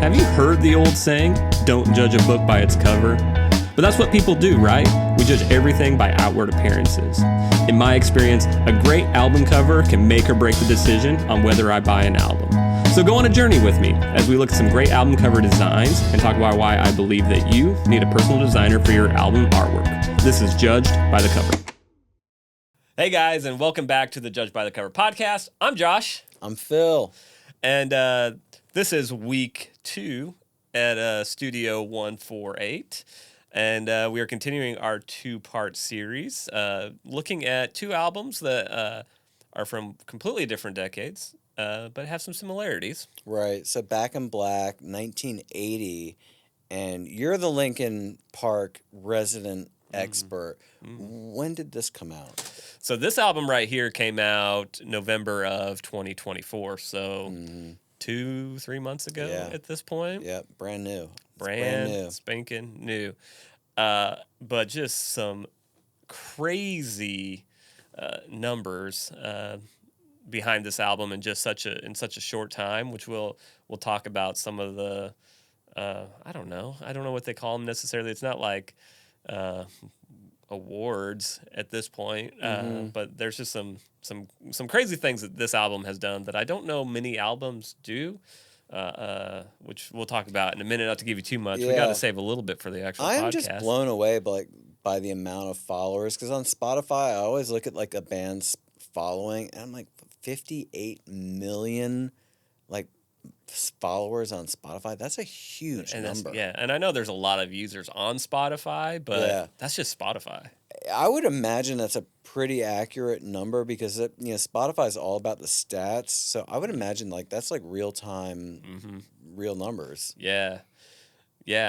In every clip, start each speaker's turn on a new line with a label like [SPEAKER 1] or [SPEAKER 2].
[SPEAKER 1] Have you heard the old saying, don't judge a book by its cover? But that's what people do, right? We judge everything by outward appearances. In my experience, a great album cover can make or break the decision on whether I buy an album. So go on a journey with me as we look at some great album cover designs and talk about why I believe that you need a personal designer for your album artwork. This is Judged by the Cover. Hey guys, and welcome back to the Judged by the Cover podcast. I'm Josh.
[SPEAKER 2] I'm Phil.
[SPEAKER 1] And this is week 2 at Studio 148. And we are continuing our 2-part series, looking at 2 albums that are from completely different decades, but have some similarities.
[SPEAKER 2] Right. So Back in Black, 1980, and you're the Linkin Park resident expert. When did this come out?
[SPEAKER 1] So this album right here came out November of 2024, so 2-3 months ago at this point.
[SPEAKER 2] Yeah, brand new.
[SPEAKER 1] Brand new. Spanking new. But just some crazy numbers behind this album in just such a short time, which we'll talk about some of the I don't know what they call them necessarily. It's not like awards at this point, but there's just some crazy things that this album has done that I don't know many albums do. Which we'll talk about in a minute. Not to give you too much, we got to save a little bit for the actual podcast.
[SPEAKER 2] I'm just blown away by the amount of followers, because on Spotify I always look at like a band's following and I'm like 58 million followers on Spotify. That's a huge number.
[SPEAKER 1] And I know there's a lot of users on Spotify, but that's just Spotify.
[SPEAKER 2] I would imagine that's a pretty accurate number because Spotify is all about the stats. So I would imagine that's real time, real numbers.
[SPEAKER 1] Yeah.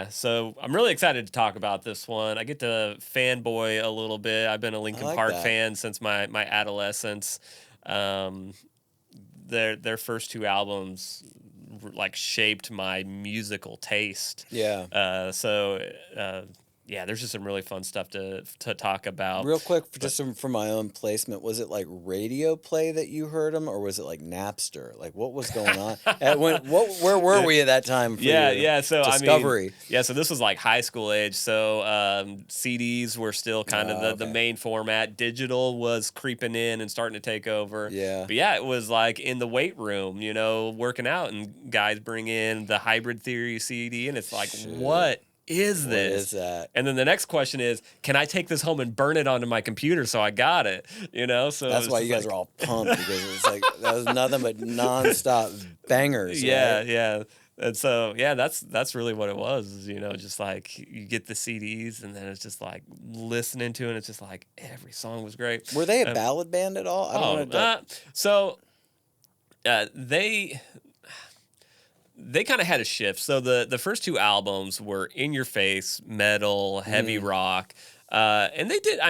[SPEAKER 1] So I'm really excited to talk about this one. I get to fanboy a little bit. I've been a Linkin Park fan since my adolescence. Their first 2 albums shaped my musical taste.
[SPEAKER 2] Yeah.
[SPEAKER 1] There's just some really fun stuff to talk about.
[SPEAKER 2] Real quick, for my own placement, was it radio play that you heard them, or was it Napster? What was going on? Where were we at that time?
[SPEAKER 1] So
[SPEAKER 2] Discovery.
[SPEAKER 1] So this was high school age. So CDs were still kind of the main format. Digital was creeping in and starting to take over.
[SPEAKER 2] Yeah.
[SPEAKER 1] But it was in the weight room, working out, and guys bring in the Hybrid Theory CD, and it's what is this?
[SPEAKER 2] What is that?
[SPEAKER 1] And then the next question is, can I take this home and burn it onto my computer so I got it? So
[SPEAKER 2] that's why you guys are all pumped, because it's that was nothing but nonstop bangers.
[SPEAKER 1] Yeah. And so that's really what it was. Just you get the CDs, and then it's just listening to it. And it's just every song was great.
[SPEAKER 2] Were they a ballad band at all?
[SPEAKER 1] They kind of had a shift. So the first 2 albums were in-your-face, metal, heavy rock. And they did,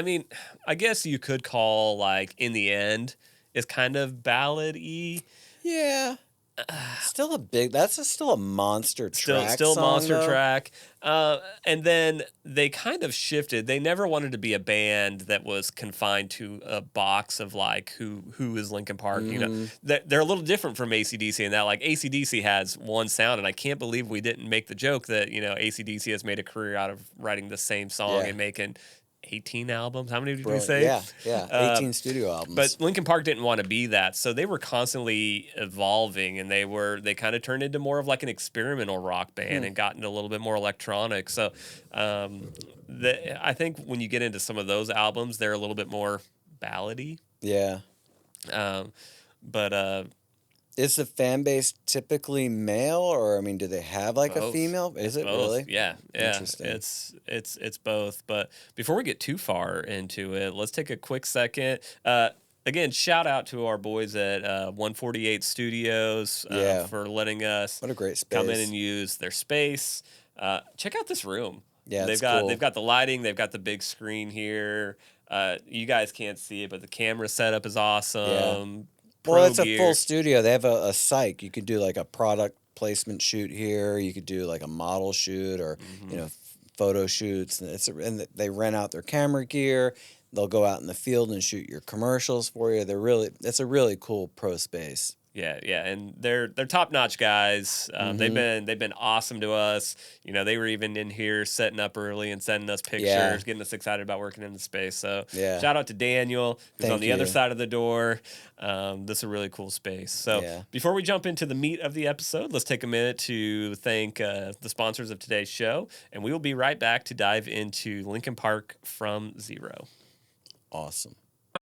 [SPEAKER 1] I guess you could call, In the End is kind of ballad-y.
[SPEAKER 2] Yeah. That's still a monster track.
[SPEAKER 1] Still a monster
[SPEAKER 2] though.
[SPEAKER 1] track. And then they kind of shifted. They never wanted to be a band that was confined to a box of who is Linkin Park. They're a little different from AC/DC in that AC/DC has one sound, and I can't believe we didn't make the joke that AC/DC has made a career out of writing the same song and making 18 albums. How many did we say?
[SPEAKER 2] Yeah. 18 studio albums.
[SPEAKER 1] But Linkin Park didn't want to be that, so they were constantly evolving, and they kind of turned into more of an experimental rock band and got into a little bit more electronic. So I think when you get into some of those albums, they're a little bit more ballady.
[SPEAKER 2] Yeah. Is the fan base typically male, or do they have
[SPEAKER 1] both.
[SPEAKER 2] a female? Is it
[SPEAKER 1] both.
[SPEAKER 2] really?
[SPEAKER 1] Yeah.
[SPEAKER 2] Interesting.
[SPEAKER 1] It's both. But before we get too far into it, let's take a quick second. Again, shout out to our boys at 148 Studios for letting us
[SPEAKER 2] what a great space.
[SPEAKER 1] Come in and use their space. Check out this room.
[SPEAKER 2] Yeah,
[SPEAKER 1] they've got the lighting. They've got the big screen here. You guys can't see it, but the camera setup is awesome.
[SPEAKER 2] Yeah. Well, it's a full studio. They have a psych. You could do a product placement shoot here. You could do a model shoot, or photo shoots. And they rent out their camera gear. They'll go out in the field and shoot your commercials for you. It's a really cool pro space.
[SPEAKER 1] Yeah, and they're top-notch guys. They've been awesome to us. You know, they were even in here setting up early and sending us pictures, getting us excited about working in the space. So shout out to Daniel, who's on the other side of the door. This is a really cool space. So before we jump into the meat of the episode, let's take a minute to thank the sponsors of today's show, and we will be right back to dive into Linkin Park From Zero.
[SPEAKER 2] Awesome.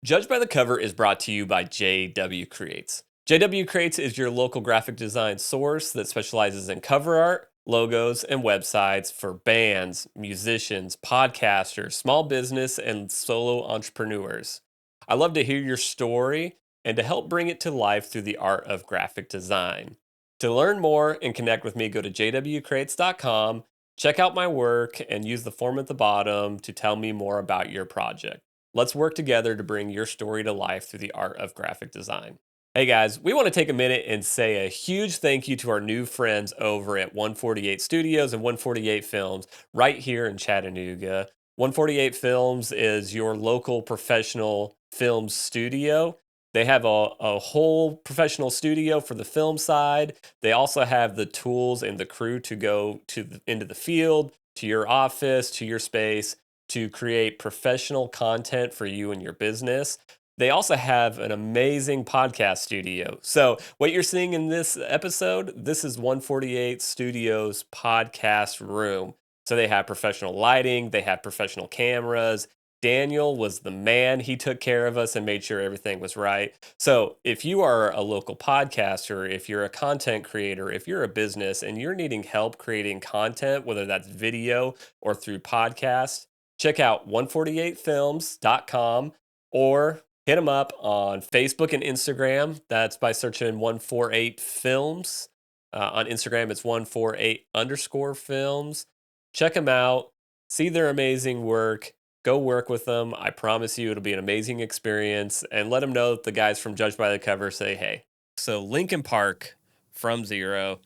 [SPEAKER 1] Judged by the Cover is brought to you by JW Creates. JW Creates is your local graphic design source that specializes in cover art, logos, and websites for bands, musicians, podcasters, small business, and solo entrepreneurs. I love to hear your story and to help bring it to life through the art of graphic design. To learn more and connect with me, go to jwcreates.com, check out my work, and use the form at the bottom to tell me more about your project. Let's work together to bring your story to life through the art of graphic design. Hey guys, we want to take a minute and say a huge thank you to our new friends over at 148 Studios and 148 Films right here in Chattanooga. 148 Films is your local professional film studio. They have a whole professional studio for the film side. They also have the tools and the crew to go into the field, to your office, to your space, to create professional content for you and your business. They also have an amazing podcast studio. So what you're seeing in this episode, this is 148 Studios podcast room. So they have professional lighting, they have professional cameras. Daniel was the man. He took care of us and made sure everything was right. So if you are a local podcaster, if you're a content creator, if you're a business and you're needing help creating content, whether that's video or through podcasts, check out 148films.com or hit them up on Facebook and Instagram. That's by searching 148films. On Instagram, it's 148_films. Check them out. See their amazing work. Go work with them. I promise you it'll be an amazing experience. And let them know that the guys from Judged by the Cover say hey. So Linkin Park From Zero.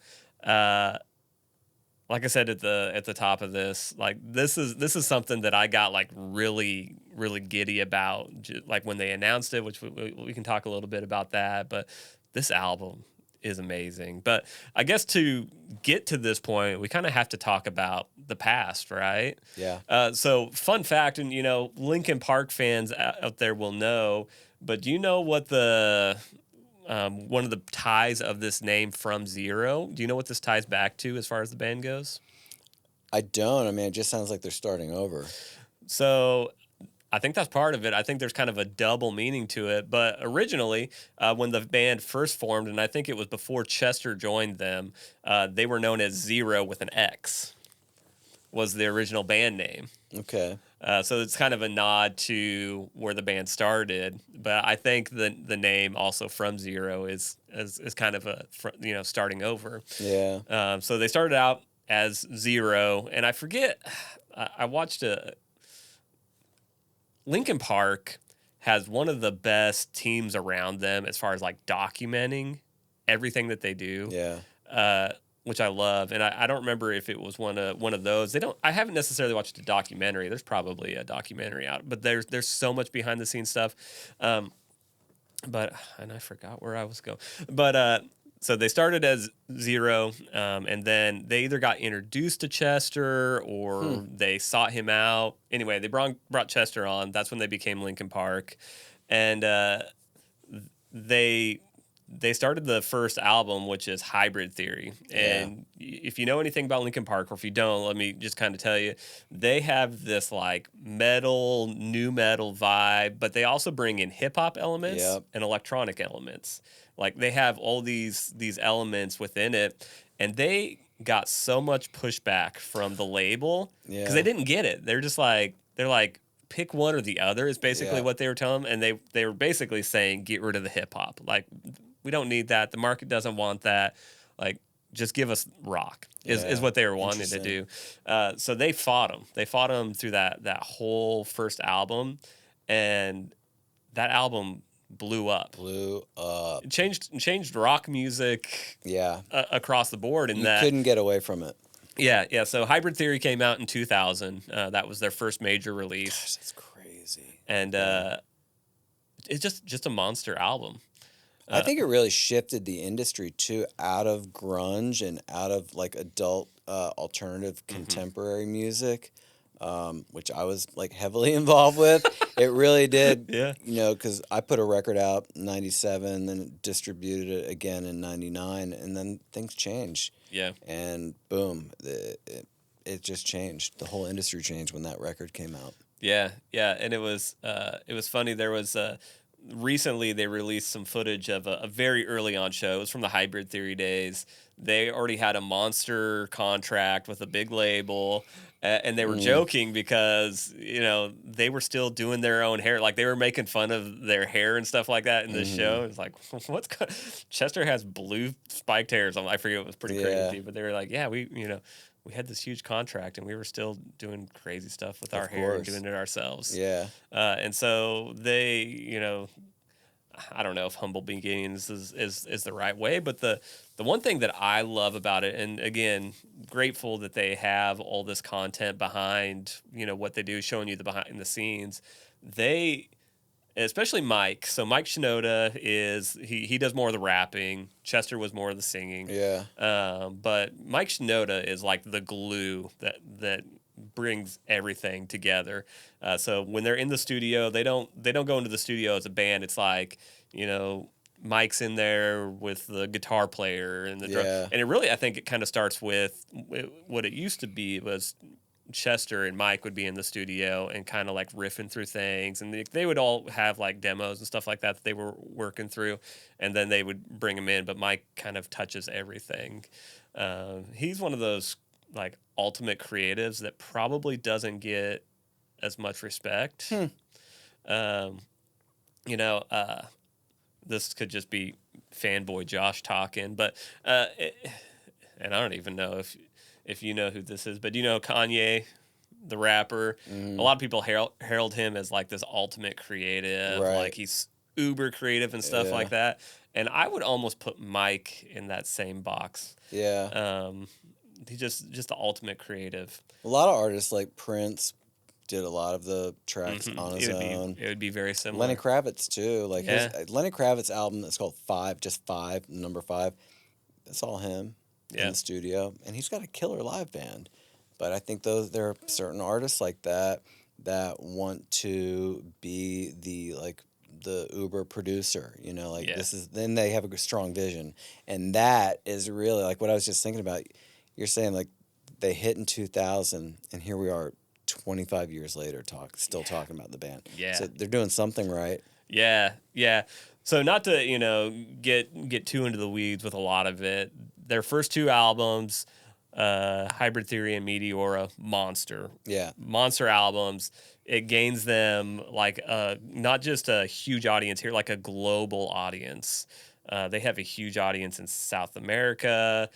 [SPEAKER 1] Like I said at the top of this, like this is something that I got like really giddy about, like when they announced it, which we can talk a little bit about that. But this album is amazing. But I guess to get to this point, we kind of have to talk about the past, right?
[SPEAKER 2] Yeah.
[SPEAKER 1] So fun fact, and Linkin Park fans out there will know, but do you know what the one of the ties of this name From Zero? Do you know what this ties back to as far as the band goes?
[SPEAKER 2] I don't. I mean, it just sounds like they're starting over.
[SPEAKER 1] So I think that's part of it. I think there's kind of a double meaning to it. But originally, when the band first formed, and I think it was before Chester joined them, they were known as Zero with an X, was the original band name.
[SPEAKER 2] Okay.
[SPEAKER 1] So it's kind of a nod to where the band started, but I think the name also From Zero is kind of a starting over.
[SPEAKER 2] Yeah.
[SPEAKER 1] So they started out as Zero, and I forget. I watched Linkin Park has one of the best teams around them as far as like documenting everything that they do.
[SPEAKER 2] Yeah.
[SPEAKER 1] Which I love, and I don't remember if it was one of those. I haven't necessarily watched a documentary. There's probably a documentary out, but there's so much behind the scenes stuff. And I forgot where I was going. But so they started as Zero, and then they either got introduced to Chester or they sought him out. Anyway, they brought Chester on. That's when they became Linkin Park, and they started the first album, which is Hybrid Theory. And if you know anything about Linkin Park, or if you don't, let me just kind of tell you, they have this like new metal vibe, but they also bring in hip hop elements and electronic elements. Like they have all these elements within it, and they got so much pushback from the label because they didn't get it. They're like, pick one or the other is basically what they were telling them, and they were basically saying get rid of the hip hop. Like, we don't need that. The market doesn't want that. Like, just give us rock is what they were wanting to do. So they fought them. They fought them through that whole first album, and that album blew up. It changed rock music. Across the board. And you
[SPEAKER 2] couldn't get away from it.
[SPEAKER 1] Yeah. So Hybrid Theory came out in 2000. That was their first major release.
[SPEAKER 2] Gosh, that's crazy.
[SPEAKER 1] And it's just a monster album.
[SPEAKER 2] I think it really shifted the industry too, out of grunge and out of like adult alternative contemporary music, which I was like heavily involved with. It really did,
[SPEAKER 1] Yeah.
[SPEAKER 2] because I put a record out in '97, then distributed it again in '99, and then things changed.
[SPEAKER 1] Yeah.
[SPEAKER 2] And boom, it just changed. The whole industry changed when that record came out.
[SPEAKER 1] Yeah, and it was funny. There was recently they released some footage of a very early on show. It was from the Hybrid Theory days. They already had a monster contract with a big label, and they were joking because they were still doing their own hair. Like they were making fun of their hair and stuff like that in this show. It's like, Chester has blue spiked hairs. I forget, it was pretty crazy, but they were like, yeah, we had this huge contract and we were still doing crazy stuff with our hair and doing it ourselves.
[SPEAKER 2] Yeah.
[SPEAKER 1] And so they, I don't know if humble beginnings is the right way, but the one thing that I love about it, and again, grateful that they have all this content behind, what they do, showing you the behind the scenes. Especially Mike. So Mike Shinoda he does more of the rapping. Chester was more of the singing.
[SPEAKER 2] Yeah.
[SPEAKER 1] But Mike Shinoda is like the glue that brings everything together. So when they're in the studio, they don't go into the studio as a band. It's like, Mike's in there with the guitar player and the drum. And it really, I think it kind of starts with what it used to be was Chester and Mike would be in the studio and kind of like riffing through things, and they would all have like demos and stuff like that they were working through, and then they would bring them in. But Mike kind of touches everything. He's one of those like ultimate creatives that probably doesn't get as much respect. This could just be fanboy Josh talking, but and I don't even know if you know who this is, but Kanye, the rapper? A lot of people herald him as like this ultimate creative, like he's uber creative and stuff like that. And I would almost put Mike in that same box.
[SPEAKER 2] Yeah.
[SPEAKER 1] He's just the ultimate creative.
[SPEAKER 2] A lot of artists like Prince did a lot of the tracks on his own.
[SPEAKER 1] It would be very similar.
[SPEAKER 2] Lenny Kravitz too. Like Lenny Kravitz album that's called number 5. That's all him. In the studio, and he's got a killer live band. But I think there are certain artists like that want to be the Uber producer, this is, then they have a strong vision. And that is really like what I was just thinking about. You're saying like they hit in 2000 and here we are 25 years later still talking about the band.
[SPEAKER 1] Yeah.
[SPEAKER 2] So they're doing something right.
[SPEAKER 1] Yeah. So not to, get too into the weeds with a lot of it. Their first 2 albums, Hybrid Theory and Meteora, monster albums. It gains them like not just a huge audience here, like a global audience. They have a huge audience in South America,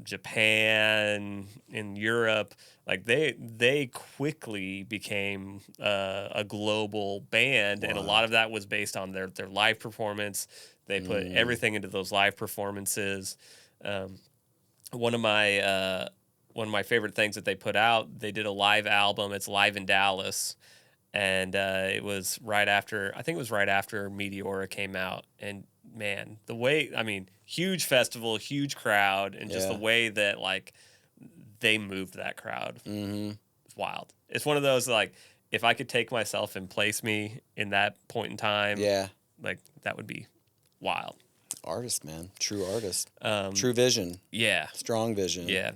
[SPEAKER 1] Japan, in Europe. Like they quickly became a global band, and a lot of that was based on their live performance. They put everything into those live performances. One of my favorite things that they put out, they did a live album. It's Live in Dallas, and it was right after Meteora came out. And man, huge festival, huge crowd, and just the way that like they moved that crowd, it's wild. It's one of those like, if I could take myself and place me in that point in time, like that would be wild.
[SPEAKER 2] Artist, man. True artist. True vision.
[SPEAKER 1] Yeah.
[SPEAKER 2] Strong vision.
[SPEAKER 1] Yeah.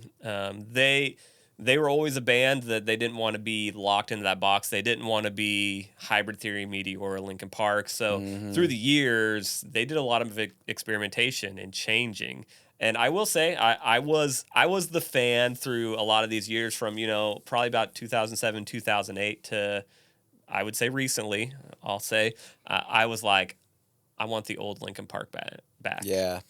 [SPEAKER 1] They were always a band that they didn't want to be locked into that box. They didn't want to be Hybrid Theory, Meteora, or Linkin Park. So through the years, they did a lot of experimentation and changing. And I will say, I was the fan through a lot of these years from, probably about 2007, 2008 to, I would say recently, I was like, I want the old Linkin Park back.
[SPEAKER 2] Yeah.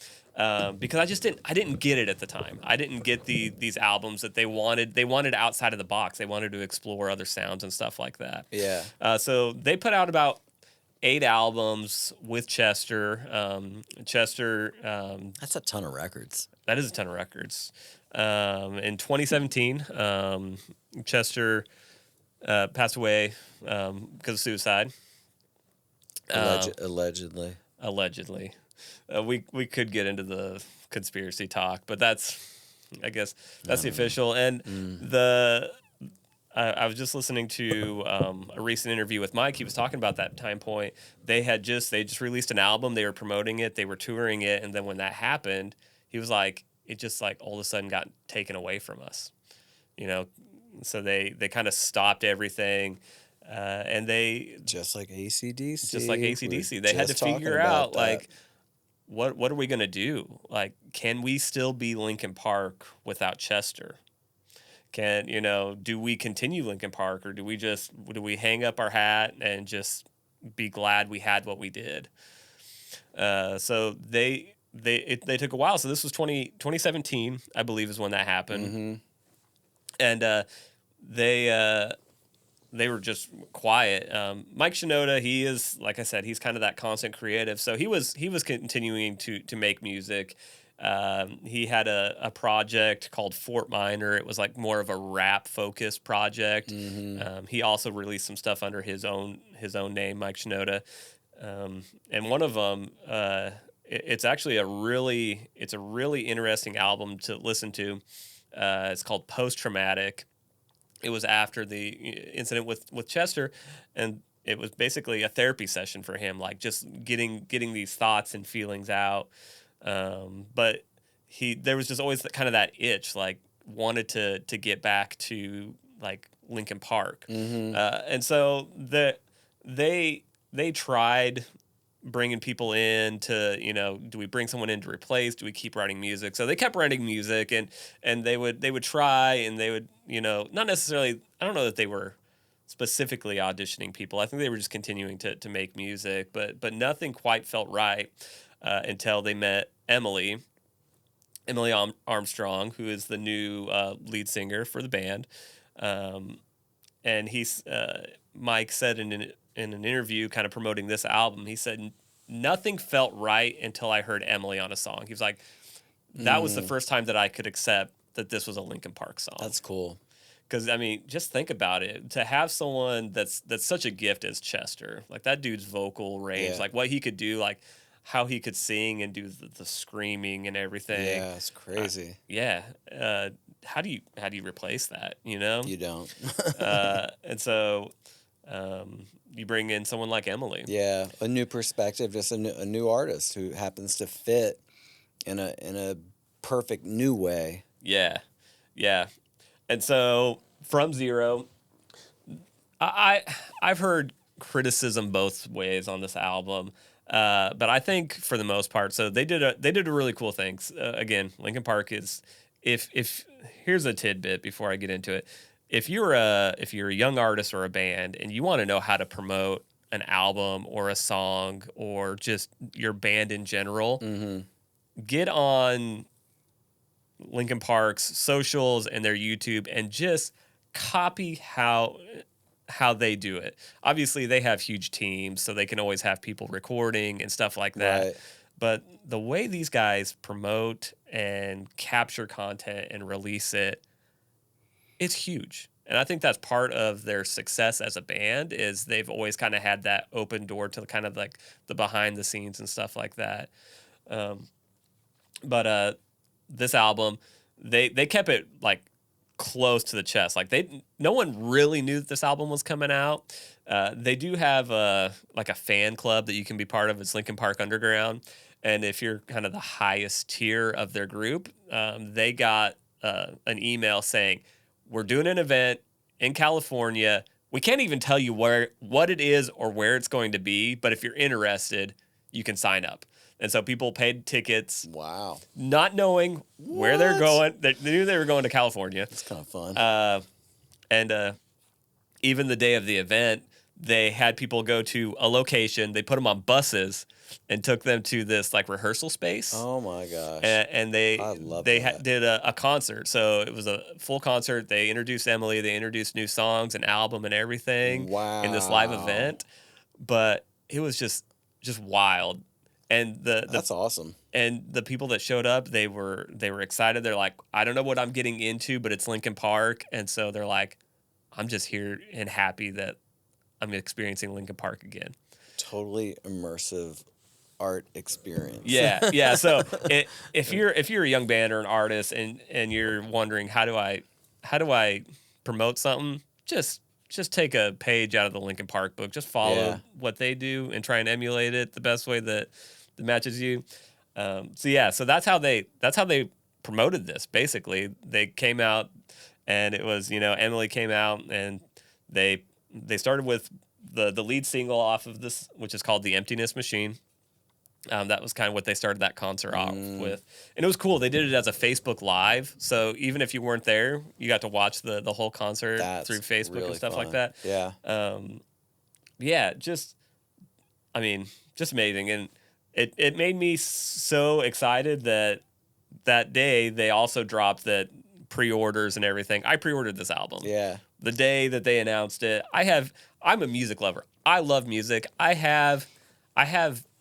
[SPEAKER 1] Because I didn't get it at the time. I didn't get these albums that they wanted. They wanted outside of the box. They wanted to explore other sounds and stuff like that.
[SPEAKER 2] Yeah.
[SPEAKER 1] So they put out about 8 albums with Chester.
[SPEAKER 2] That's a ton of records.
[SPEAKER 1] That is a ton of records. In 2017, Chester passed away because of suicide.
[SPEAKER 2] Allegedly.
[SPEAKER 1] we could get into the conspiracy talk, but I guess that's the official. And I was just listening to a recent interview with Mike. He was talking about that time point. They just released an album. They were promoting it. They were touring it. And then when that happened, he was like, it just like all of a sudden got taken away from us, you know? So they kind of stopped everything. And they
[SPEAKER 2] just like AC/DC.
[SPEAKER 1] Just like AC/DC. They had to figure out like, what are we going to do? Like, can we still be Linkin Park without Chester? Do we continue Linkin Park, or do we hang up our hat and just be glad we had what we did? So they took a while. So this was 2017, I believe, is when that happened.
[SPEAKER 2] Mm-hmm.
[SPEAKER 1] And they were just quiet. Mike Shinoda, he is, like I said, he's kind of that constant creative. So he was continuing to make music. He had a project called Fort Minor. It was like more of a rap focused project.
[SPEAKER 2] Mm-hmm.
[SPEAKER 1] He also released some stuff under his own name, Mike Shinoda. And one of them, it's actually a really interesting album to listen to. It's called Post Traumatic. It was after the incident with Chester, and it was basically a therapy session for him, like just getting these thoughts and feelings out. But there was just always kind of that itch, like wanted to get back to like Linkin Park.
[SPEAKER 2] Mm-hmm.
[SPEAKER 1] And so they tried bringing people in to, do we bring someone in to replace? Do we keep writing music? So they kept writing music, and they would try, and they would, not necessarily, I don't know that they were specifically auditioning people. I think they were just continuing to make music, but nothing quite felt right until they met Emily Armstrong, who is the new lead singer for the band. And Mike said in an interview kind of promoting this album, he said, nothing felt right until I heard Emily on a song. He was like, that was the first time that I could accept that this was a Linkin Park song.
[SPEAKER 2] That's cool.
[SPEAKER 1] Because, I mean, just think about it. To have someone that's such a gift as Chester, like that dude's vocal range, like what he could do, like how he could sing and do the screaming and everything.
[SPEAKER 2] Yeah, it's crazy.
[SPEAKER 1] How do you replace that, You
[SPEAKER 2] don't.
[SPEAKER 1] And so you bring in someone like Emily.
[SPEAKER 2] Yeah, a new perspective, just a new artist who happens to fit in a perfect new way.
[SPEAKER 1] Yeah. And so from Zero, I've heard criticism both ways on this album, but I think for the most part, so they did a really cool thing. Again, Linkin Park is if here's a tidbit before I get into it. If you're a young artist or a band and you want to know how to promote an album or a song or just your band in general, get on Linkin Park's socials and their YouTube and just copy how they do it. Obviously, they have huge teams, so they can always have people recording and stuff like that.
[SPEAKER 2] Right.
[SPEAKER 1] But the way these guys promote and capture content and release it, it's huge. And I think that's part of their success as a band is they've always kind of had that open door to kind of like the behind the scenes and stuff like that. But this album, they kept it like close to the chest. Like no one really knew that this album was coming out. They do have like a fan club that you can be part of. It's Linkin Park Underground. And if you're kind of the highest tier of their group, they got an email saying, we're doing an event in California. We can't even tell you what it is or where it's going to be, but if you're interested, you can sign up. And so people paid tickets.
[SPEAKER 2] Wow.
[SPEAKER 1] Not knowing where they're going. They knew they were going to California.
[SPEAKER 2] It's kind of fun.
[SPEAKER 1] And even the day of the event, they had people go to a location. They put them on buses and took them to this like rehearsal space.
[SPEAKER 2] Oh my gosh.
[SPEAKER 1] And they did a concert. So it was a full concert. They introduced Emily. They introduced new songs, an album, and everything.
[SPEAKER 2] Wow.
[SPEAKER 1] In this live event. But it was just wild. And
[SPEAKER 2] that's awesome.
[SPEAKER 1] And the people that showed up, they were excited. They're like, I don't know what I'm getting into, but it's Linkin Park. And so they're like, I'm just here and happy that I'm experiencing Linkin Park again.
[SPEAKER 2] Totally immersive art experience.
[SPEAKER 1] Yeah. So if you're a young band or an artist and you're wondering how do I promote something, just take a page out of the Linkin Park book. Just follow what they do and try and emulate it the best way that matches you. So that's how they promoted this. Basically, they came out and it was Emily came out and they started with the lead single off of this, which is called "The Emptiness Machine." That was kind of what they started that concert off with. And it was cool. They did it as a Facebook Live. So even if you weren't there, you got to watch the whole concert through Facebook really and stuff like that.
[SPEAKER 2] Yeah.
[SPEAKER 1] Just amazing. And it made me so excited that day they also dropped that pre-orders and everything. I pre-ordered this album.
[SPEAKER 2] Yeah.
[SPEAKER 1] The day that they announced it. I'm a music lover. I love music. I have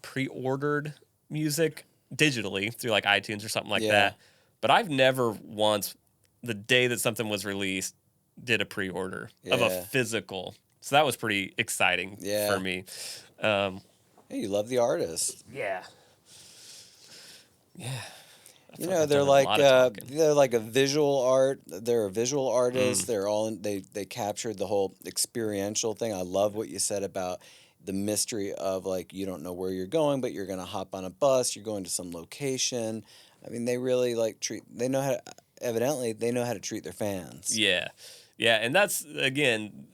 [SPEAKER 1] pre-ordered music digitally through like iTunes or something like that. But I've never once, the day that something was released, did a pre-order of a physical. So that was pretty exciting for me.
[SPEAKER 2] Hey, you love the artist.
[SPEAKER 1] Yeah.
[SPEAKER 2] They're like a visual art. They're a visual artist. They're all they captured the whole experiential thing. I love what you said about the mystery of like you don't know where you're going, but you're gonna hop on a bus. You're going to some location. I mean, they really they know how to treat their fans.
[SPEAKER 1] Yeah, and that's again,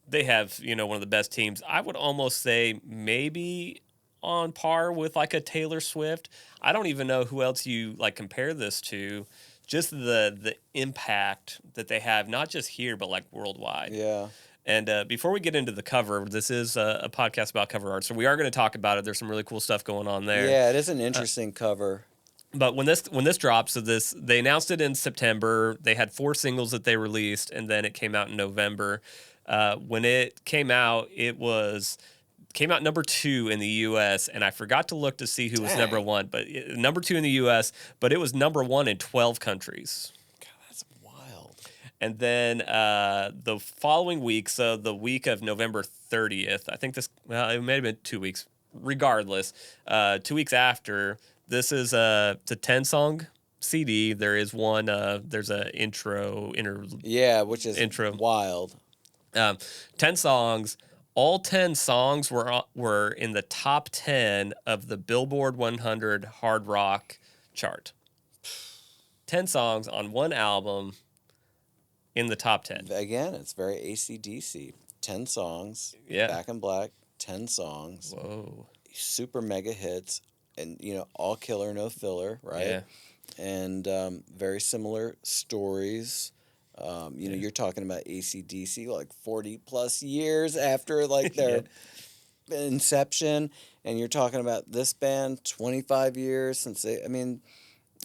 [SPEAKER 1] they have one of the best teams. I would almost say maybe on par with like a Taylor Swift. I don't even know who else you like compare this to. Just the impact that they have, not just here but like worldwide.
[SPEAKER 2] Yeah.
[SPEAKER 1] And before we get into the cover, this is a podcast about cover art, so we are going to talk about it. There's some really cool stuff going on there.
[SPEAKER 2] Yeah, it is an interesting cover.
[SPEAKER 1] But when this dropped, so they announced it in September. They had 4 singles that they released, and then it came out in November. When it came out, came out number 2 in the U.S., and I forgot to look to see who was number 1, but number 2 in the U.S., but it was number 1 in 12 countries. And then the following week, so the week of November 30th, I think it may have been 2 weeks. Regardless, 2 weeks after, this is it's a 10-song CD. There is one. There's an intro.
[SPEAKER 2] Which is wild.
[SPEAKER 1] 10 songs. All 10 songs were in the top 10 of the Billboard 100 hard rock chart. 10 songs on one album. In the top 10.
[SPEAKER 2] Again, it's very AC/DC. 10 songs.
[SPEAKER 1] Yeah.
[SPEAKER 2] Back in Black. 10 songs.
[SPEAKER 1] Whoa.
[SPEAKER 2] Super mega hits, and all killer, no filler, right?
[SPEAKER 1] Yeah.
[SPEAKER 2] And very similar stories. You're talking about AC/DC like 40 plus years after like their inception, and you're talking about this band 25 years since they. I mean,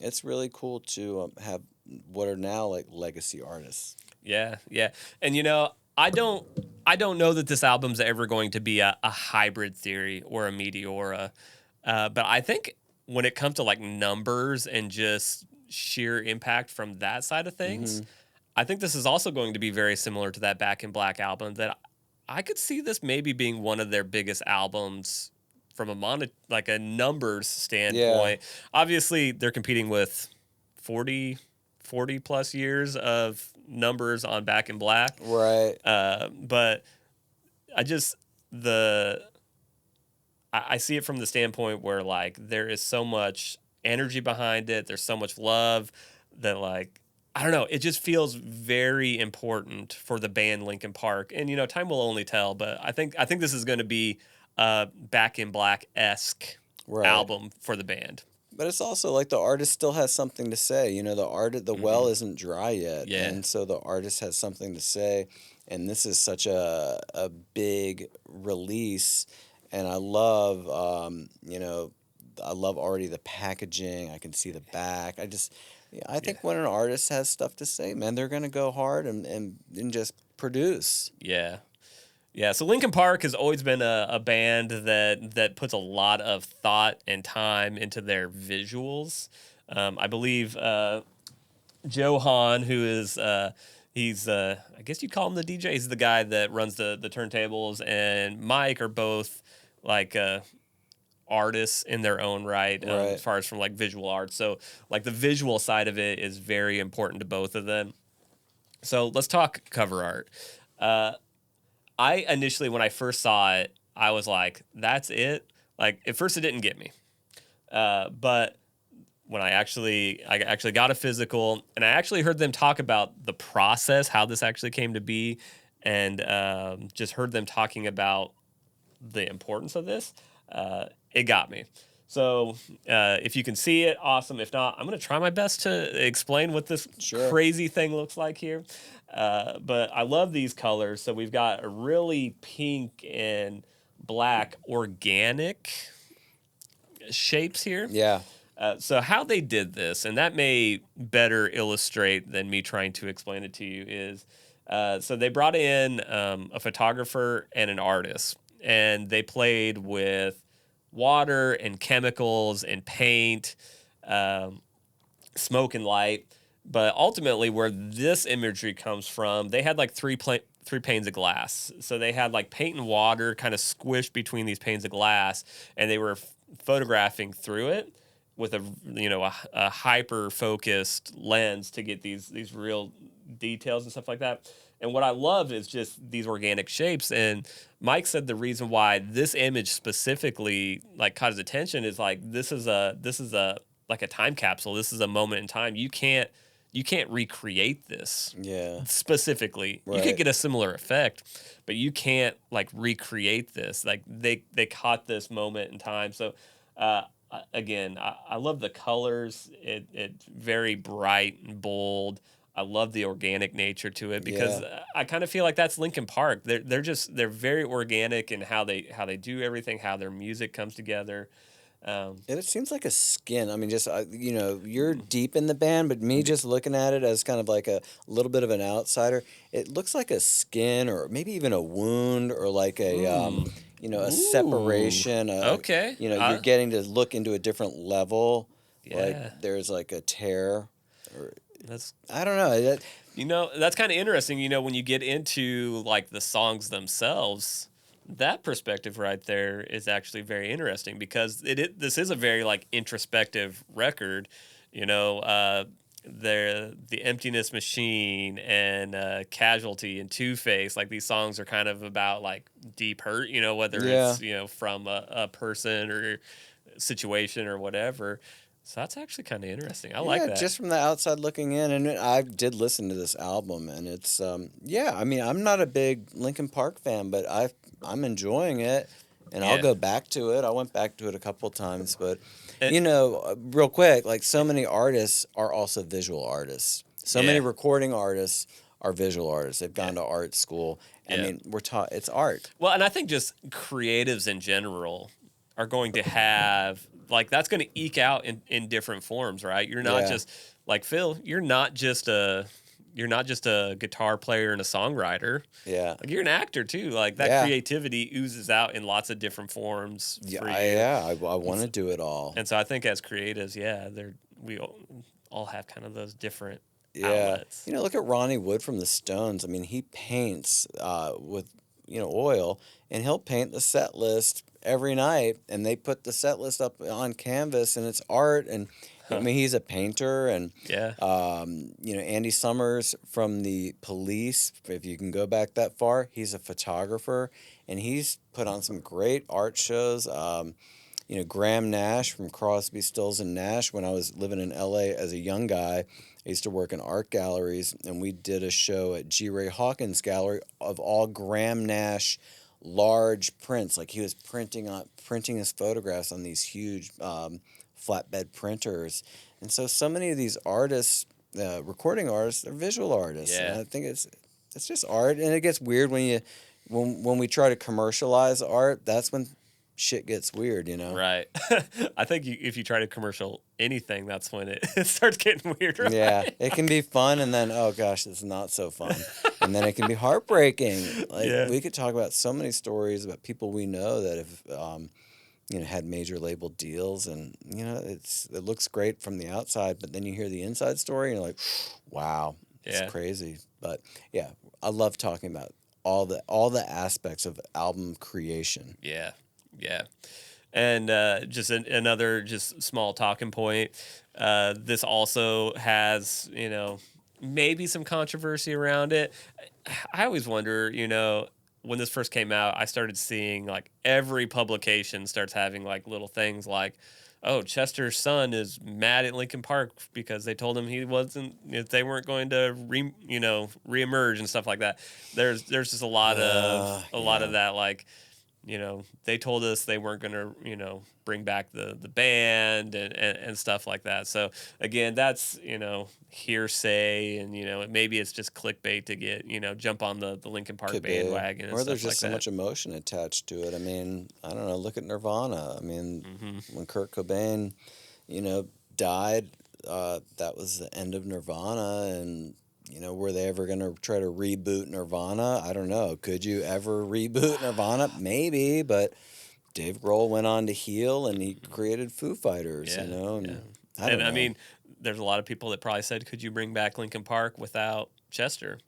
[SPEAKER 2] it's really cool to have what are now like legacy artists.
[SPEAKER 1] Yeah. And I don't know that this album's ever going to be a hybrid theory or a Meteora. But I think when it comes to like numbers and just sheer impact from that side of things, I think this is also going to be very similar to that Back in Black album, that I could see this maybe being one of their biggest albums from a numbers standpoint. Yeah. Obviously, they're competing with 40 plus years of numbers on Back in Black.
[SPEAKER 2] Right.
[SPEAKER 1] But I see it from the standpoint where like there is so much energy behind it. There's so much love that like, I don't know, it just feels very important for the band Linkin Park. And time will only tell, but I think this is going to be a Back in Black-esque album for the band.
[SPEAKER 2] But it's also like the artist still has something to say. The well isn't dry yet.
[SPEAKER 1] Yeah.
[SPEAKER 2] And so the artist has something to say. And this is such a big release. And I love, I love already the packaging. I can see the back. I think when an artist has stuff to say, man, they're going to go hard and just produce.
[SPEAKER 1] Yeah. Yeah, so Linkin Park has always been a band that puts a lot of thought and time into their visuals. I believe Joe Hahn, who is he's I guess you'd call him the DJ. He's the guy that runs the turntables, and Mike are both like artists in their own right, as far as from like visual art. So like the visual side of it is very important to both of them. So let's talk cover art. I initially, when I first saw it, I was like, that's it. Like at first it didn't get me. But when I actually got a physical, and I actually heard them talk about the process, how this actually came to be, and just heard them talking about the importance of this, it got me. So if you can see it, awesome. If not, I'm going to try my best to explain what this crazy thing looks like here. But I love these colors. So we've got a really pink and black organic shapes here.
[SPEAKER 2] Yeah.
[SPEAKER 1] So how they did this, and that may better illustrate than me trying to explain it to you, is so they brought in a photographer and an artist, and they played with water and chemicals and paint, smoke and light. But ultimately, where this imagery comes from, they had like three panes of glass. So they had like paint and water kind of squished between these panes of glass, and they were photographing through it with a hyper focused lens to get these real details and stuff like that. And what I love is just these organic shapes. And Mike said the reason why this image specifically like caught his attention is like this is a like a time capsule. This is a moment in time. You can't recreate this.
[SPEAKER 2] Yeah.
[SPEAKER 1] Specifically.
[SPEAKER 2] Right.
[SPEAKER 1] You could get a similar effect, but you can't like recreate this. Like they caught this moment in time. So again, I love the colors. It's very bright and bold. I love the organic nature to it because I kind of feel like that's Linkin Park. They're very organic in how they do everything, how their music comes together.
[SPEAKER 2] And it seems like a skin. I mean, just you're deep in the band, but me just looking at it as kind of like a little bit of an outsider, it looks like a skin or maybe even a wound or like a a separation.
[SPEAKER 1] Okay.
[SPEAKER 2] You're getting to look into a different level.
[SPEAKER 1] Yeah.
[SPEAKER 2] Like there's like a tear. I don't
[SPEAKER 1] know. That's kind of interesting. When you get into like the songs themselves, that perspective right there is actually very interesting because this is a very like introspective record. The Emptiness Machine and Casualty and Two-Face, like these songs are kind of about like deep hurt, whether it's from a person or situation or whatever. So that's actually kind of interesting. I like that.
[SPEAKER 2] Just from the outside looking in, and I did listen to this album, and it's I mean, I'm not a big Linkin Park fan, but I'm enjoying it, and I'll go back to it. I went back to it a couple times, but real quick, like so many artists are also visual artists. So many recording artists are visual artists. They've gone to art school. I mean, we're taught it's art.
[SPEAKER 1] Well, and I think just creatives in general are going to have like that's going to eke out in different forms, right? You're not just like Phil. You're not just a guitar player and a songwriter.
[SPEAKER 2] Yeah,
[SPEAKER 1] like you're an actor too. Like that creativity oozes out in lots of different forms.
[SPEAKER 2] I want to do it all.
[SPEAKER 1] And so I think as creatives, we all have kind of those different outlets.
[SPEAKER 2] Look at Ronnie Wood from the Stones. I mean, he paints with oil, and he'll paint the set list every night, and they put the set list up on canvas, and it's art. And I mean, he's a painter, and Andy Summers from the Police, if you can go back that far, he's a photographer, and he's put on some great art shows. Graham Nash from Crosby, Stills and Nash. When I was living in LA as a young guy, I used to work in art galleries, and we did a show at G. Ray Hawkins Gallery of all Graham Nash large prints. Like he was printing his photographs on these huge flatbed printers. And so many of these artists, recording artists, they're visual artists.
[SPEAKER 1] Yeah.
[SPEAKER 2] And I think it's just art, and it gets weird when we try to commercialize art. That's when shit gets weird,
[SPEAKER 1] Right. I think if you try to commercial anything, that's when it starts getting weird, right?
[SPEAKER 2] Yeah, it can be fun, and then, oh gosh, it's not so fun. And then it can be heartbreaking. Like, we could talk about so many stories about people we know that have, had major label deals, and, it looks great from the outside, but then you hear the inside story, and you're like, wow, it's crazy. But, yeah, I love talking about all the aspects of album creation.
[SPEAKER 1] Yeah. Yeah. And just another just small talking point. This also has, maybe some controversy around it. I always wonder, when this first came out, I started seeing like every publication starts having like little things like, oh, Chester's son is mad at Linkin Park because they told him they weren't going to reemerge and stuff like that. There's just a lot of that, like, they told us they weren't going to, bring back the band and stuff like that. So again, that's, hearsay, and, maybe it's just clickbait to get, jump on the Linkin Park bandwagon and
[SPEAKER 2] or
[SPEAKER 1] stuff
[SPEAKER 2] there's just
[SPEAKER 1] like
[SPEAKER 2] so
[SPEAKER 1] that.
[SPEAKER 2] much emotion attached to it. I mean, I don't know, look at Nirvana. I mean, when Kurt Cobain, died, that was the end of Nirvana, and were they ever going to try to reboot Nirvana? I don't know. Could you ever reboot Nirvana? Maybe, but Dave Grohl went on to heal, and he created Foo Fighters, and I don't know.
[SPEAKER 1] I mean, there's a lot of people that probably said, could you bring back Linkin Park without Chester?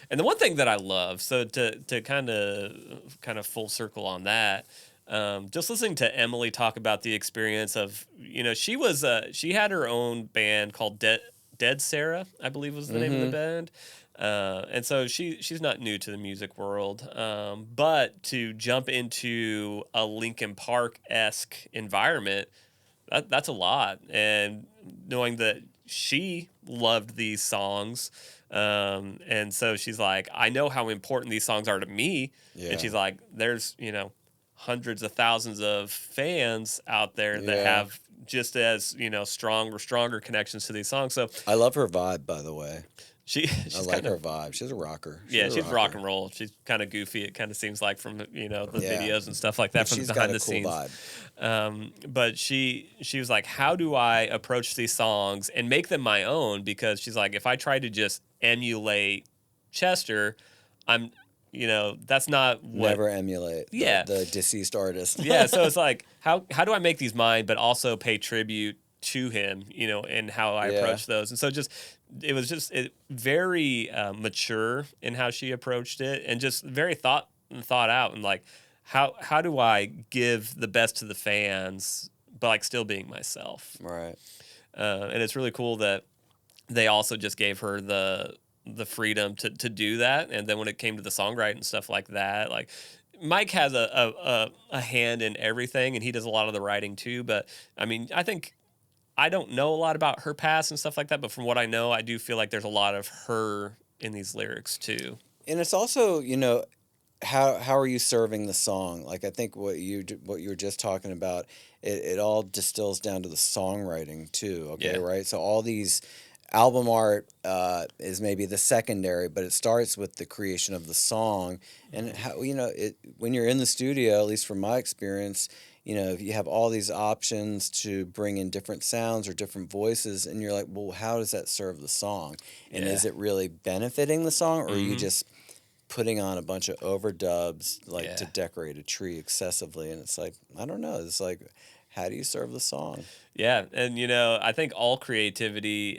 [SPEAKER 1] And the one thing that I love, so to kind of full circle on that, just listening to Emily talk about the experience of, she had her own band called Dead Sarah, I believe was the name of the band. And so she's not new to the music world. But to jump into a Linkin Park-esque environment, that's a lot. And knowing that she loved these songs, and so she's like, I know how important these songs are to me. Yeah. And she's like, there's, hundreds of thousands of fans out there that have just as, stronger connections to these songs. So
[SPEAKER 2] I love her vibe, by the way.
[SPEAKER 1] I
[SPEAKER 2] like her vibe. She's a rocker.
[SPEAKER 1] She's rock and roll. She's kind of goofy. It kind of seems like from the videos and stuff like that, from behind the scenes. Vibe. But she was like, how do I approach these songs and make them my own? Because she's like, if I try to just emulate Chester, that's not what...
[SPEAKER 2] Never emulate the deceased artist.
[SPEAKER 1] So it's like, how do I make these mine, but also pay tribute to him, and how I approach those. And so it was very mature in how she approached it, and just very thought out, and like, how do I give the best to the fans, but like still being myself.
[SPEAKER 2] Right.
[SPEAKER 1] And it's really cool that they also just gave her the freedom to do that. And then when it came to the songwriting and stuff like that, like, Mike has a hand in everything, and he does a lot of the writing too. But I mean, I don't know a lot about her past and stuff like that, but from what I know, I do feel like there's a lot of her in these lyrics too.
[SPEAKER 2] And it's also, how are you serving the song? Like, I think what you were just talking about, it all distills down to the songwriting too. Okay, right. So all these album art is maybe the secondary, but it starts with the creation of the song, and how when you're in the studio, at least from my experience. You have all these options to bring in different sounds or different voices, and you're like, well, how does that serve the song? And is it really benefiting the song, or are you just putting on a bunch of overdubs to decorate a tree excessively? And it's like, I don't know. It's like, how do you serve the song?
[SPEAKER 1] Yeah, and I think all creativity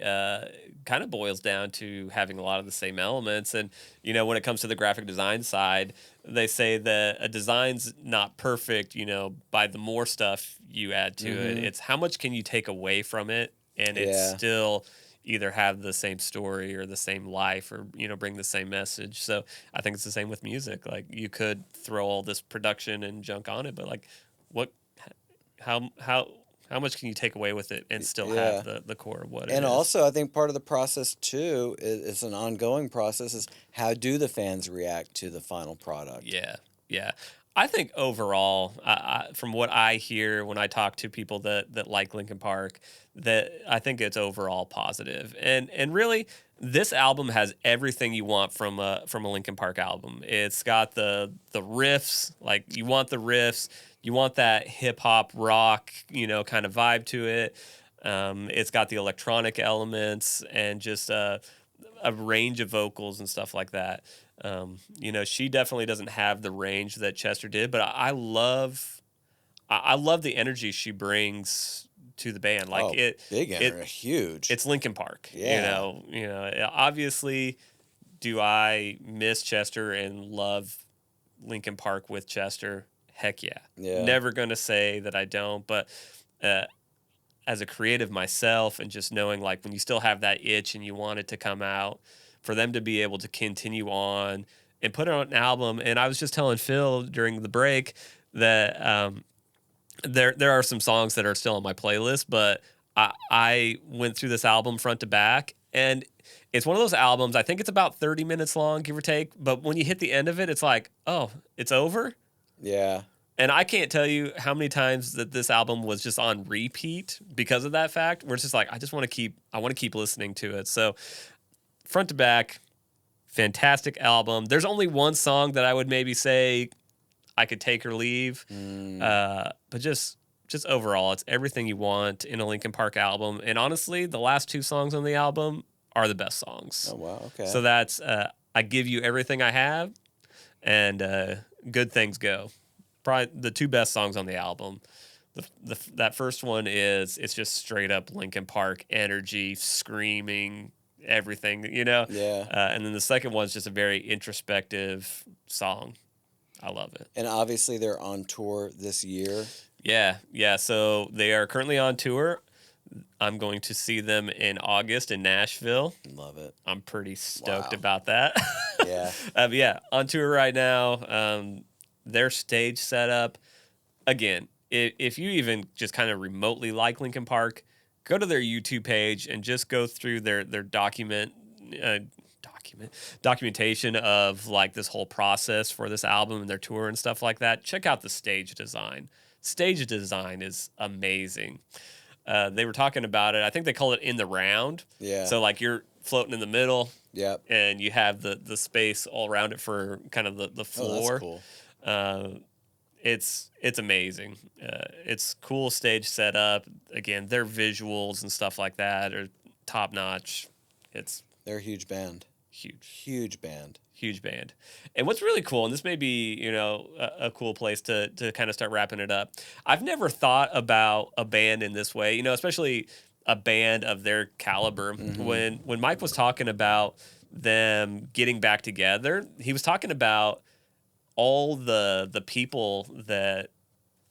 [SPEAKER 1] kind of boils down to having a lot of the same elements. And when it comes to the graphic design side, they say that a design's not perfect, by the more stuff you add to it. It's how much can you take away from it, and it still either have the same story or the same life, or bring the same message. So I think it's the same with music. Like, you could throw all this production and junk on it, but like, how much can you take away with it and still have the core of what it is?
[SPEAKER 2] And also, I think part of the process too is an ongoing process. Is how do the fans react to the final product?
[SPEAKER 1] Yeah. I think overall, from what I hear when I talk to people that like Linkin Park, that I think it's overall positive. And really, this album has everything you want from a Linkin Park album. It's got the riffs, like, you want the riffs. You want that hip-hop rock, kind of vibe to it. It's got the electronic elements and just a range of vocals and stuff like that. She definitely doesn't have the range that Chester did, but I love the energy she brings to the band. Like,
[SPEAKER 2] big energy, huge.
[SPEAKER 1] It's Linkin Park.
[SPEAKER 2] Yeah.
[SPEAKER 1] Obviously, do I miss Chester and love Linkin Park with Chester? heck yeah.
[SPEAKER 2] Yeah.
[SPEAKER 1] Never going to say that I don't, but as a creative myself and just knowing like when you still have that itch and you want it to come out, for them to be able to continue on and put it on an album. And I was just telling Phil during the break that there are some songs that are still on my playlist, but I went through this album front to back, and it's one of those albums, I think it's about 30 minutes long, give or take, but when you hit the end of it, it's like, oh, it's over?
[SPEAKER 2] Yeah.
[SPEAKER 1] And I can't tell you how many times that this album was just on repeat because of that fact, where it's just like, I want to keep listening to it. So front to back, fantastic album. There's only one song that I would maybe say I could take or leave. But just overall, it's everything you want in a Linkin Park album. And honestly, the last 2 songs on the album are the best songs.
[SPEAKER 2] Oh, wow. Okay.
[SPEAKER 1] So that's I Give You Everything I Have and Good Things Go. Probably the 2 best songs on the album. That first one it's just straight up Linkin Park energy, screaming, everything,
[SPEAKER 2] Yeah.
[SPEAKER 1] And then the second one's just a very introspective song. I love it.
[SPEAKER 2] And obviously they're on tour this year.
[SPEAKER 1] Yeah. So they are currently on tour. I'm going to see them in August in Nashville.
[SPEAKER 2] Love it.
[SPEAKER 1] I'm pretty stoked about that.
[SPEAKER 2] Yeah.
[SPEAKER 1] On tour right now. Their stage setup, again, if you even just kind of remotely like Linkin Park, go to their YouTube page and just go through their documentation of like this whole process for this album and their tour and stuff like that. Check out the stage design. Stage design is amazing. They were talking about it. I think they call it in the round.
[SPEAKER 2] Yeah.
[SPEAKER 1] So like you're floating in the middle.
[SPEAKER 2] Yep.
[SPEAKER 1] And you have the space all around it for kind of the floor.
[SPEAKER 2] Oh, that's cool.
[SPEAKER 1] It's amazing. It's cool stage setup. Again, their visuals and stuff like that are top notch.
[SPEAKER 2] They're a huge band.
[SPEAKER 1] Huge
[SPEAKER 2] band.
[SPEAKER 1] And what's really cool, and this may be, a cool place to kind of start wrapping it up. I've never thought about a band in this way, especially a band of their caliber. Mm-hmm. When Mike was talking about them getting back together, he was talking about all the people that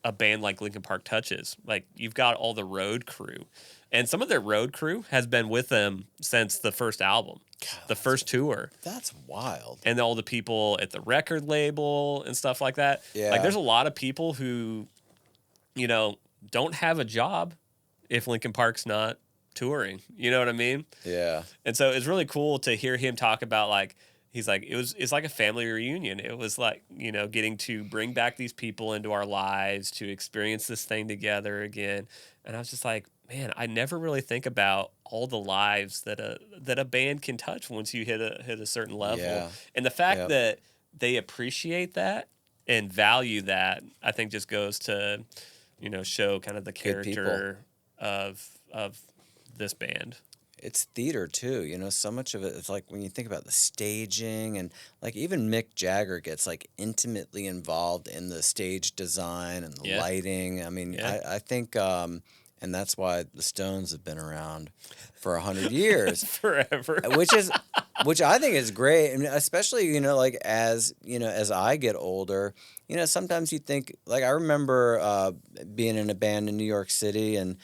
[SPEAKER 1] a band like Linkin Park touches. Like, you've got all the road crew. And some of their road crew has been with them since the first album, the first tour.
[SPEAKER 2] That's wild.
[SPEAKER 1] And all the people at the record label and stuff like that.
[SPEAKER 2] Yeah.
[SPEAKER 1] Like, there's a lot of people who, don't have a job if Linkin Park's not touring. You know what I mean?
[SPEAKER 2] Yeah.
[SPEAKER 1] And so it's really cool to hear him talk about, like, he's like, it's like a family reunion. It was like, getting to bring back these people into our lives to experience this thing together again. And I was just like, man, I never really think about all the lives that a band can touch once you hit a certain level.
[SPEAKER 2] Yeah.
[SPEAKER 1] And the fact that they appreciate that and value that, I think just goes to, show kind of the character of this band.
[SPEAKER 2] It's theater too, so much of it, it's like when you think about the staging, and like even Mick Jagger gets like intimately involved in the stage design and the lighting. I mean, I think, and that's why the Stones have been around for 100 years.
[SPEAKER 1] Forever.
[SPEAKER 2] Which I think is great. And especially, like as I get older, sometimes you think, like I remember being in a band in New York City and,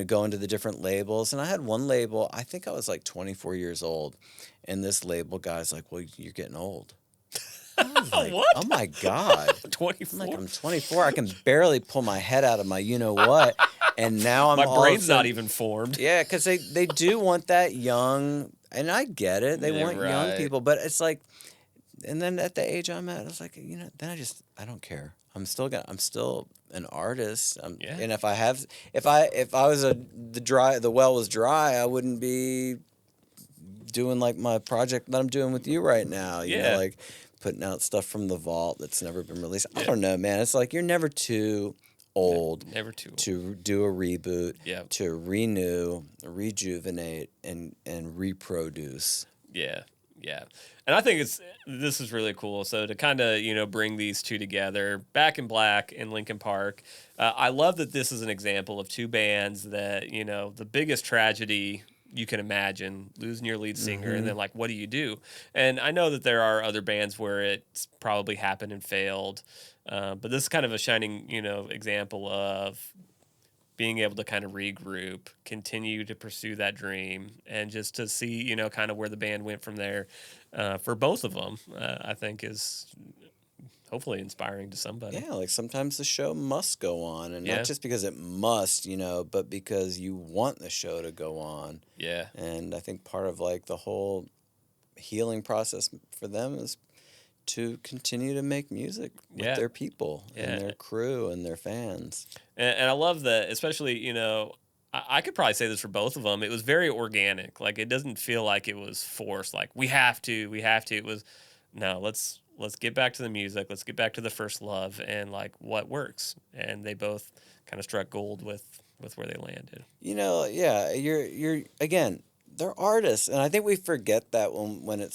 [SPEAKER 2] going to the different labels. And I had one label, I think I was like 24 years old. And this label guy's like, well, you're getting old. I was like,
[SPEAKER 1] what?
[SPEAKER 2] Oh my God.
[SPEAKER 1] 24?
[SPEAKER 2] I'm like, I'm 24. I can barely pull my head out of my you-know-what. And now I'm
[SPEAKER 1] my brain's not even formed.
[SPEAKER 2] Yeah, because they do want that young, and I get it. They want young people. But it's like, and then at the age I'm at, it's like, then I don't care. I'm still an artist. And if I was the well was dry, I wouldn't be doing like my project that I'm doing with you right now. You know, like putting out stuff from the vault that's never been released. I don't know, man. It's like you're never too old.
[SPEAKER 1] Never too old.
[SPEAKER 2] To do a reboot.
[SPEAKER 1] Yeah.
[SPEAKER 2] To renew, rejuvenate, and reproduce.
[SPEAKER 1] Yeah. And I think this is really cool. So to kind of, bring these two together, Back in Black and Linkin Park, I love that this is an example of two bands that, the biggest tragedy you can imagine losing your lead singer, and then like, what do you do? And I know that there are other bands where it's probably happened and failed, but this is kind of a shining, example of being able to kind of regroup, continue to pursue that dream, and just to see, kind of where the band went from there, for both of them, I think is hopefully inspiring to somebody.
[SPEAKER 2] Yeah, like sometimes the show must go on, and not just because it must, but because you want the show to go on.
[SPEAKER 1] Yeah.
[SPEAKER 2] And I think part of like the whole healing process for them is to continue to make music with their people and their crew and their fans.
[SPEAKER 1] And I love that, especially, I could probably say this for both of them. It was very organic. Like, it doesn't feel like it was forced. Like, we have to. It was, no, let's get back to the music. Let's get back to the first love and like what works. And they both kind of struck gold with where they landed.
[SPEAKER 2] You're again, they're artists, and I think we forget that when it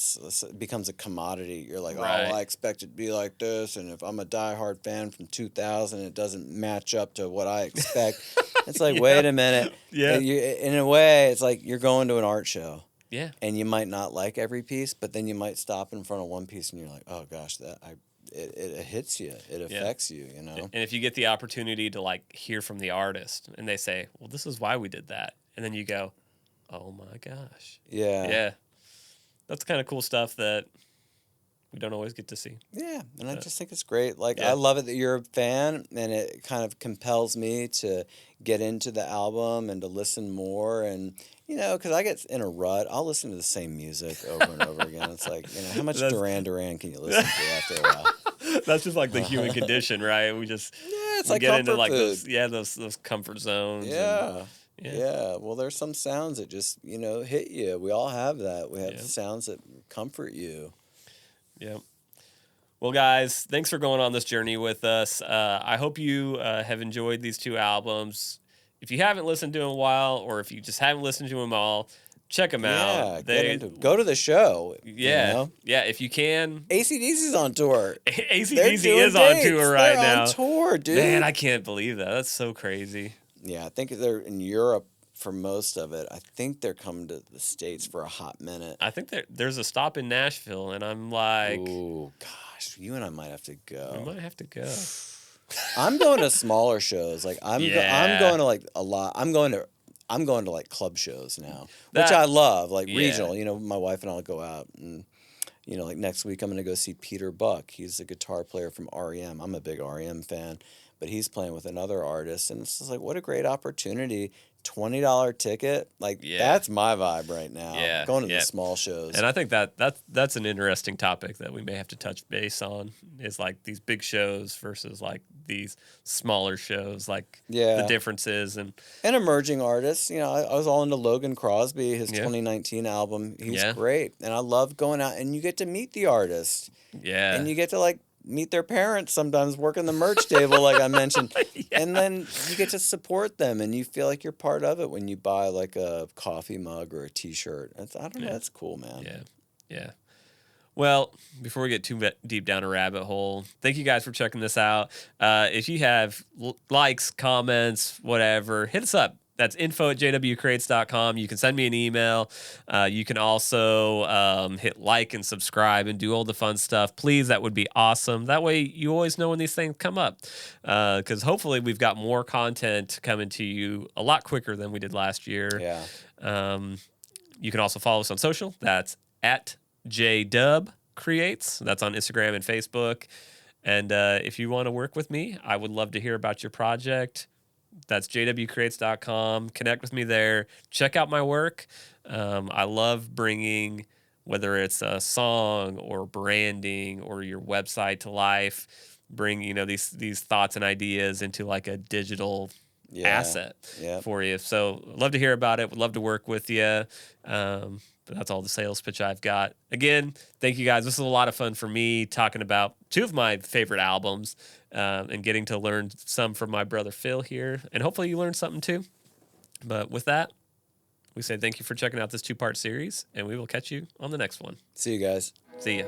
[SPEAKER 2] becomes a commodity. You're like,
[SPEAKER 1] right.
[SPEAKER 2] I expect it to be like this, and if I'm a diehard fan from 2000, it doesn't match up to what I expect. It's like, wait a minute.
[SPEAKER 1] Yeah.
[SPEAKER 2] In a way, it's like you're going to an art show.
[SPEAKER 1] Yeah.
[SPEAKER 2] And you might not like every piece, but then you might stop in front of one piece and you're like, oh gosh, it hits you. It affects you,
[SPEAKER 1] And if you get the opportunity to like hear from the artist and they say, well, this is why we did that. And then you go, oh my gosh.
[SPEAKER 2] Yeah.
[SPEAKER 1] Yeah. That's kind of cool stuff that we don't always get to see.
[SPEAKER 2] Yeah, and I just think it's great. Like, I love it that you're a fan, and it kind of compels me to get into the album and to listen more. And, because I get in a rut, I'll listen to the same music over and over again. It's like, how much Duran Duran can you listen to after a while?
[SPEAKER 1] That's just like the human condition, right? We just
[SPEAKER 2] it's like
[SPEAKER 1] get
[SPEAKER 2] comfort
[SPEAKER 1] into like
[SPEAKER 2] food.
[SPEAKER 1] those comfort zones.
[SPEAKER 2] Yeah. Yeah. Well, there's some sounds that just, hit you. We all have that. We have sounds that comfort you.
[SPEAKER 1] Yeah. Well, guys, thanks for going on this journey with us. I hope you have enjoyed these two albums. If you haven't listened to them in a while, or if you just haven't listened to them all, check them out.
[SPEAKER 2] Go to the show.
[SPEAKER 1] Yeah. Yeah, if you can.
[SPEAKER 2] AC/DC's on tour.
[SPEAKER 1] AC/DC is on tour right now.
[SPEAKER 2] They're on tour, dude.
[SPEAKER 1] Man, I can't believe that. That's so crazy.
[SPEAKER 2] Yeah, I think they're in Europe for most of it. I think they're coming to the States for a hot minute.
[SPEAKER 1] I think there's a stop in Nashville, and I'm like...
[SPEAKER 2] Oh, gosh, you and I might have to go.
[SPEAKER 1] We might have to go.
[SPEAKER 2] I'm going to smaller shows. Like, I'm going to, like, a lot. I'm going to, like, club shows now, which I love, like, regional. My wife and I'll go out, and, like, next week I'm going to go see Peter Buck. He's a guitar player from REM. I'm a big REM fan, but he's playing with another artist, and it's just like, what a great opportunity. $20 ticket, like that's my vibe right now.
[SPEAKER 1] Yeah,
[SPEAKER 2] going to the small shows,
[SPEAKER 1] and I think that's an interesting topic that we may have to touch base on. Is like these big shows versus like these smaller shows, like the differences and
[SPEAKER 2] emerging artists. I was all into Logan Crosby, his 2019 album. He's great, and I love going out and you get to meet the artist.
[SPEAKER 1] Yeah,
[SPEAKER 2] and you get to like meet their parents sometimes, working the merch table like I mentioned. And then you get to support them and you feel like you're part of it when you buy like a coffee mug or a t-shirt. I don't know, that's cool, man.
[SPEAKER 1] Yeah. Well, before we get too deep down a rabbit hole, thank you guys for checking this out. If you have likes, comments, whatever, hit us up. That's info@jwcrates.com. You can send me an email. You can also hit like and subscribe and do all the fun stuff. Please, that would be awesome. That way you always know when these things come up. Because hopefully we've got more content coming to you a lot quicker than we did last year.
[SPEAKER 2] Yeah.
[SPEAKER 1] You can also follow us on social. That's @JDubCreates. That's on Instagram and Facebook. And if you want to work with me, I would love to hear about your project. That's jwcrates.com. Connect with me there. Check out my work. I love bringing, whether it's a song or branding or your website to life, bring these thoughts and ideas into like a digital asset for you. So I'd love to hear about it. Would love to work with you. But that's all the sales pitch I've got. Again, thank you guys. This is a lot of fun for me talking about two of my favorite albums and getting to learn some from my brother Phil here. And hopefully you learned something too. But with that, we say thank you for checking out this 2-part series, and we will catch you on the next one.
[SPEAKER 2] See you guys.
[SPEAKER 1] See ya.